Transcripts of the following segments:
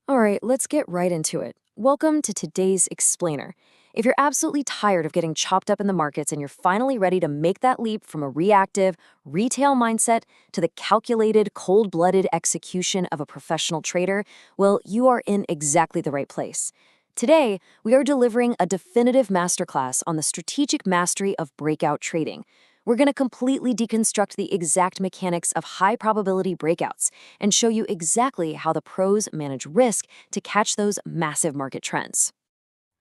All right, let's get right into it. Welcome to today's explainer. If you're absolutely tired of getting chopped up in the markets and you're finally ready to make that leap from a reactive, retail mindset to the calculated, cold-blooded execution of a professional trader, well, you are in exactly the right place. Today, we are delivering a definitive masterclass on the strategic mastery of breakout trading. We're going to completely deconstruct the exact mechanics of high-probability breakouts and show you exactly how the pros manage risk to catch those massive market trends.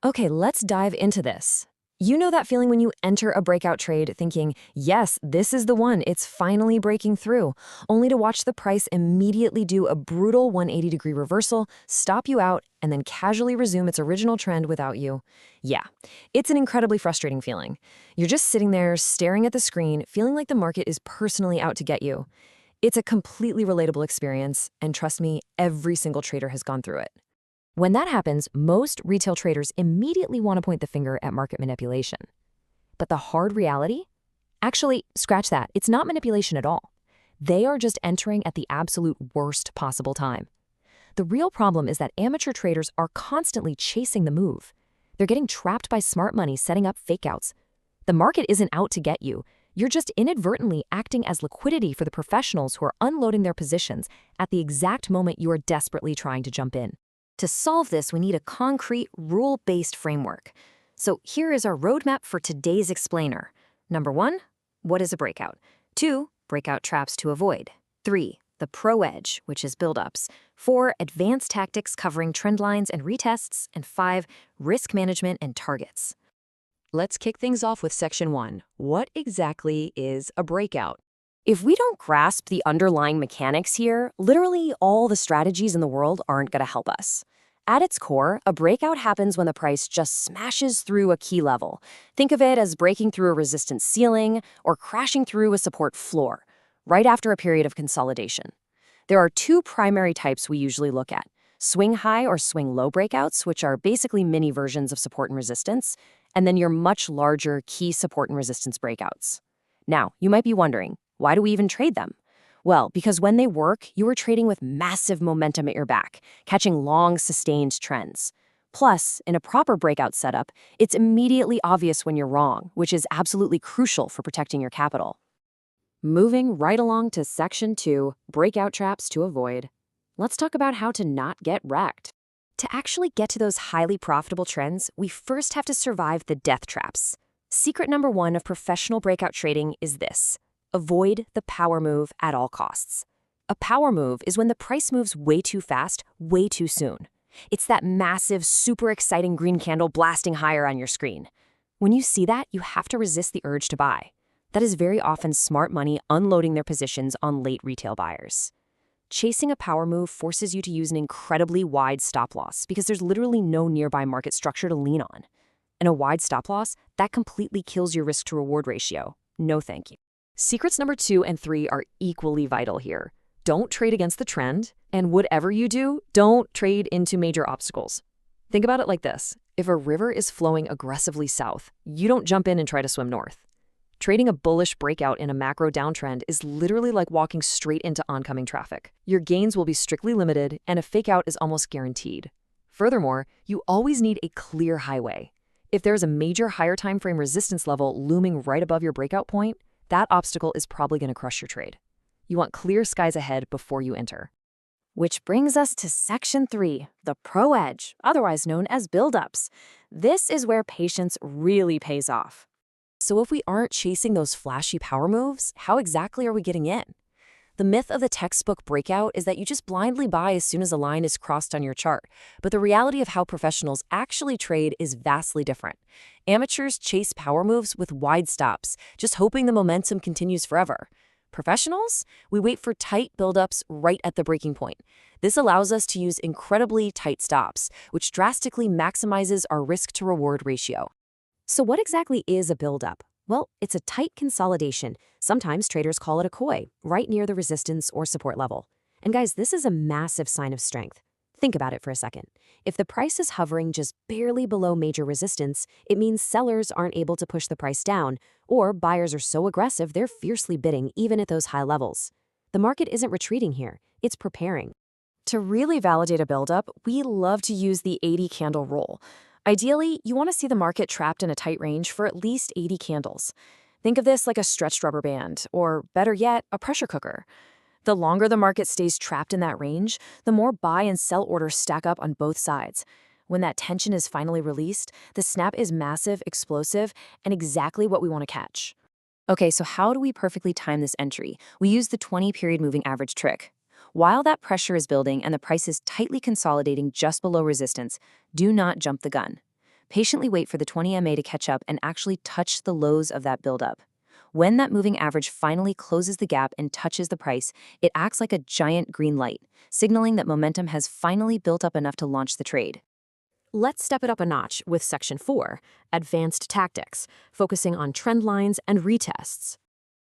Okay, let's dive into this. You know that feeling when you enter a breakout trade thinking, yes, this is the one, it's finally breaking through, only to watch the price immediately do a brutal 180-degree reversal, stop you out, and then casually resume its original trend without you. Yeah, it's an incredibly frustrating feeling. You're just sitting there staring at the screen, feeling like the market is personally out to get you. It's a completely relatable experience, and trust me, every single trader has gone through it. When that happens, most retail traders immediately want to point the finger at market manipulation. But the hard reality? Actually, scratch that. It's not manipulation at all. They are just entering at the absolute worst possible time. The real problem is that amateur traders are constantly chasing the move. They're getting trapped by smart money setting up fakeouts. The market isn't out to get you. You're just inadvertently acting as liquidity for the professionals who are unloading their positions at the exact moment you are desperately trying to jump in. To solve this, we need a concrete, rule-based framework. So here is our roadmap for today's explainer. Number 1, what is a breakout? 2, breakout traps to avoid. 3, the pro edge, which is buildups. 4, advanced tactics covering trend lines and retests. And 5, risk management and targets. Let's kick things off with section 1. What exactly is a breakout? If we don't grasp the underlying mechanics here, literally all the strategies in the world aren't going to help us. At its core, a breakout happens when the price just smashes through a key level. Think of it as breaking through a resistance ceiling or crashing through a support floor, right after a period of consolidation. There are 2 primary types we usually look at: swing high or swing low breakouts, which are basically mini versions of support and resistance, and then your much larger key support and resistance breakouts. Now, you might be wondering, why do we even trade them? Well, because when they work, you are trading with massive momentum at your back, catching long, sustained trends. Plus, in a proper breakout setup, it's immediately obvious when you're wrong, which is absolutely crucial for protecting your capital. Moving right along to section 2, breakout traps to avoid. Let's talk about how to not get wrecked. To actually get to those highly profitable trends, we first have to survive the death traps. Secret number 1 of professional breakout trading is this: avoid the power move at all costs. A power move is when the price moves way too fast, way too soon. It's that massive, super exciting green candle blasting higher on your screen. When you see that, you have to resist the urge to buy. That is very often smart money unloading their positions on late retail buyers. Chasing a power move forces you to use an incredibly wide stop loss because there's literally no nearby market structure to lean on. And a wide stop loss, that completely kills your risk-to-reward ratio. No thank you. Secrets number 2 and 3 are equally vital here. Don't trade against the trend, and whatever you do, don't trade into major obstacles. Think about it like this. If a river is flowing aggressively south, you don't jump in and try to swim north. Trading a bullish breakout in a macro downtrend is literally like walking straight into oncoming traffic. Your gains will be strictly limited, and a fakeout is almost guaranteed. Furthermore, you always need a clear highway. If there's a major higher time frame resistance level looming right above your breakout point, that obstacle is probably going to crush your trade. You want clear skies ahead before you enter. Which brings us to section 3, the pro edge, otherwise known as buildups. This is where patience really pays off. So if we aren't chasing those flashy power moves, how exactly are we getting in? The myth of the textbook breakout is that you just blindly buy as soon as a line is crossed on your chart. But the reality of how professionals actually trade is vastly different. Amateurs chase power moves with wide stops, just hoping the momentum continues forever. Professionals? We wait for tight buildups right at the breaking point. This allows us to use incredibly tight stops, which drastically maximizes our risk-to-reward ratio. So what exactly is a buildup? Well, it's a tight consolidation. Sometimes traders call it a koi, right near the resistance or support level. And guys, this is a massive sign of strength. Think about it for a second. If the price is hovering just barely below major resistance, it means sellers aren't able to push the price down, or buyers are so aggressive they're fiercely bidding even at those high levels. The market isn't retreating here, it's preparing. To really validate a buildup, we love to use the 80 candle rule. Ideally, you want to see the market trapped in a tight range for at least 80 candles. Think of this like a stretched rubber band, or better yet, a pressure cooker. The longer the market stays trapped in that range, the more buy and sell orders stack up on both sides. When that tension is finally released, the snap is massive, explosive, and exactly what we want to catch. Okay, so how do we perfectly time this entry? We use the 20-period moving average trick. While that pressure is building and the price is tightly consolidating just below resistance, do not jump the gun. Patiently wait for the 20 MA to catch up and actually touch the lows of that buildup. When that moving average finally closes the gap and touches the price, it acts like a giant green light, signaling that momentum has finally built up enough to launch the trade. Let's step it up a notch with Section 4, Advanced Tactics, focusing on trend lines and retests.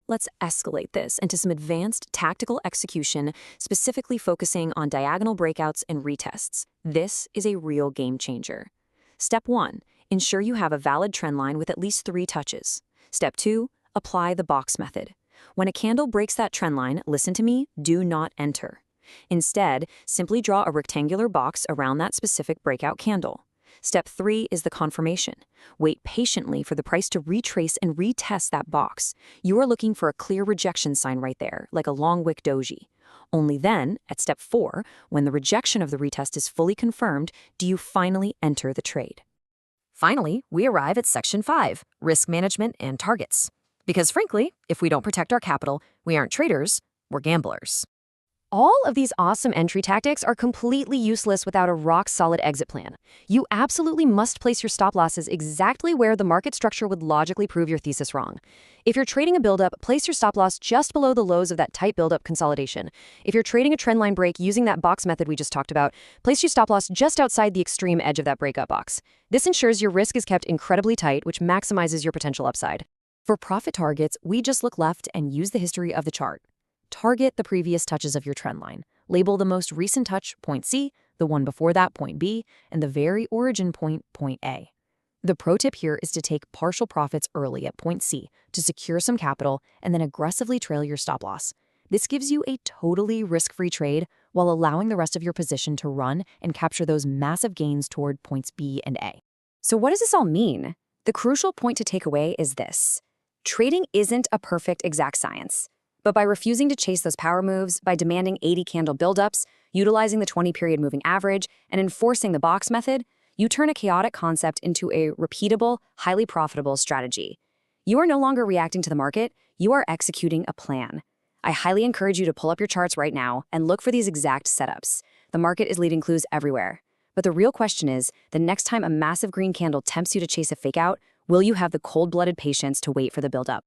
Let's escalate this into some advanced tactical execution, specifically focusing on diagonal breakouts and retests. This is a real game changer. Step 1, ensure you have a valid trend line with at least 3 touches. Step 2, apply the box method. When a candle breaks that trend line, listen to me, do not enter. Instead, simply draw a rectangular box around that specific breakout candle. Step 3 is the confirmation. Wait patiently for the price to retrace and retest that box. You are looking for a clear rejection sign right there, like a long wick doji. Only then, at step 4, when the rejection of the retest is fully confirmed, do you finally enter the trade. Finally, we arrive at Section 5, Risk Management and Targets. Because frankly, if we don't protect our capital, we aren't traders, we're gamblers. All of these awesome entry tactics are completely useless without a rock-solid exit plan. You absolutely must place your stop losses exactly where the market structure would logically prove your thesis wrong. If you're trading a buildup, place your stop loss just below the lows of that tight buildup consolidation. If you're trading a trendline break using that box method we just talked about, place your stop loss just outside the extreme edge of that breakup box. This ensures your risk is kept incredibly tight, which maximizes your potential upside. For profit targets, we just look left and use the history of the chart. Target the previous touches of your trend line. Label the most recent touch, point C, the one before that, point B, and the very origin point, point A. The pro tip here is to take partial profits early at point C to secure some capital and then aggressively trail your stop loss. This gives you a totally risk-free trade while allowing the rest of your position to run and capture those massive gains toward points B and A. So what does this all mean? The crucial point to take away is this. Trading isn't a perfect exact science. But by refusing to chase those power moves, by demanding 80 candle buildups, utilizing the 20-period moving average, and enforcing the box method, you turn a chaotic concept into a repeatable, highly profitable strategy. You are no longer reacting to the market, you are executing a plan. I highly encourage you to pull up your charts right now and look for these exact setups. The market is leaving clues everywhere. But the real question is, the next time a massive green candle tempts you to chase a fakeout, will you have the cold-blooded patience to wait for the buildup?